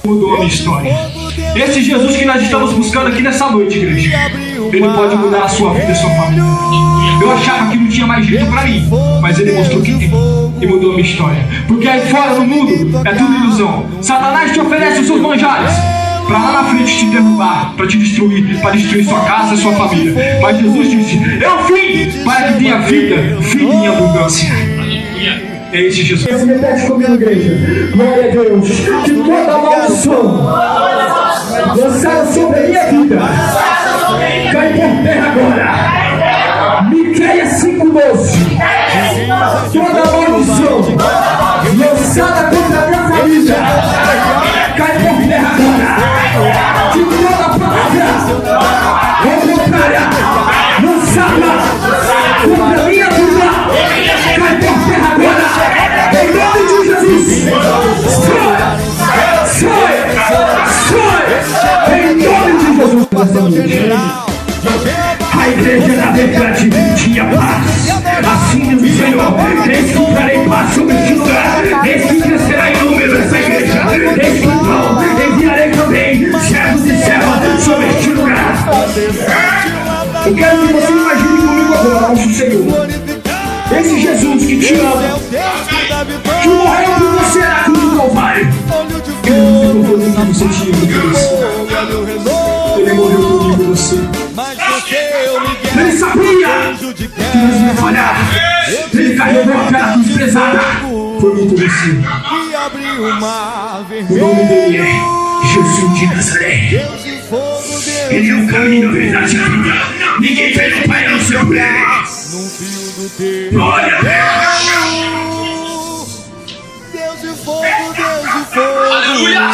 mudou a minha história. Esse Jesus que nós estamos buscando aqui nessa noite, igreja, Ele pode mudar a sua vida e a sua família. Eu achava que não tinha mais jeito pra mim, mas Ele mostrou que tem e mudou a minha história. Porque aí fora no mundo é tudo ilusão. Satanás te oferece os seus manjares pra lá na frente te derrubar, pra te destruir, pra destruir sua casa e sua família. Mas Jesus disse: eu vim para que tenha vida em abundância. É esse Jesus. Você repete comigo, igreja. Glória a Deus. Que toda maldição lançada sobre a minha vida cai por terra agora. Miqueias 5:12. Toda maldição lançada contra a minha família cai por terra agora. Que toda palavra contrária lançada contra a minha vida cai por terra agora. Em nome de Jesus. Sai. Em nome de Jesus. A igreja da verdade tinha paz. Assim diz o Senhor: eis que trarei paz sobre este lugar. Eis que crescerá em número essa igreja. Eis que então enviarei também servos e servas sobre este lugar. Eu quero que você imagine comigo agora, nosso Senhor, esse Jesus que te ama, que morreu por você na cruz do Calvário. Ele não ficou por você tinha Ele morreu por você. Ele sabia que nós ia falhar. Ele carregou aquela cruz pesada. Foi muito você. O nome dele é Jesus de Nazaré. Ele é o caminho, a verdade e a vida. Ninguém vem no Pai, não seu por ele. Glória a Deus. Deus de fogo, aleluia,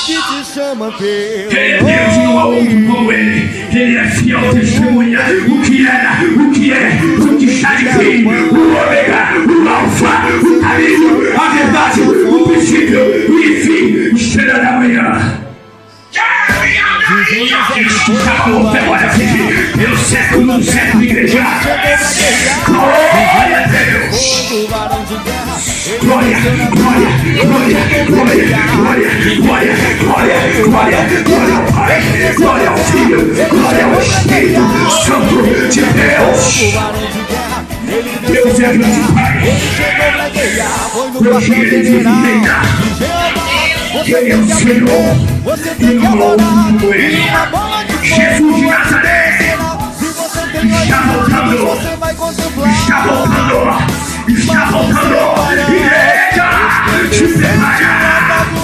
que te chama pelo Ele é Deus e não há outro como Ele. Ele é fiel testemunha. O que era, o que é, o que está de fim, o ômega, o alfa, o caminho, a verdade, o princípio, o fim, estrela da manhã. Este calor agora vive pelo século do século, igreja. Glória a Deus. Glória, glória, glória, glória, glória, glória, glória, glória, glória ao Pai, glória ao Filho, glória ao Espírito Santo de Deus. Deus é grande Pai. Hoje Ele vive e reina. Ele é o Senhor e não há outro como Ele. Jesus de Nazaré está voltando, está voltando, está voltando. Igreja, se prepara.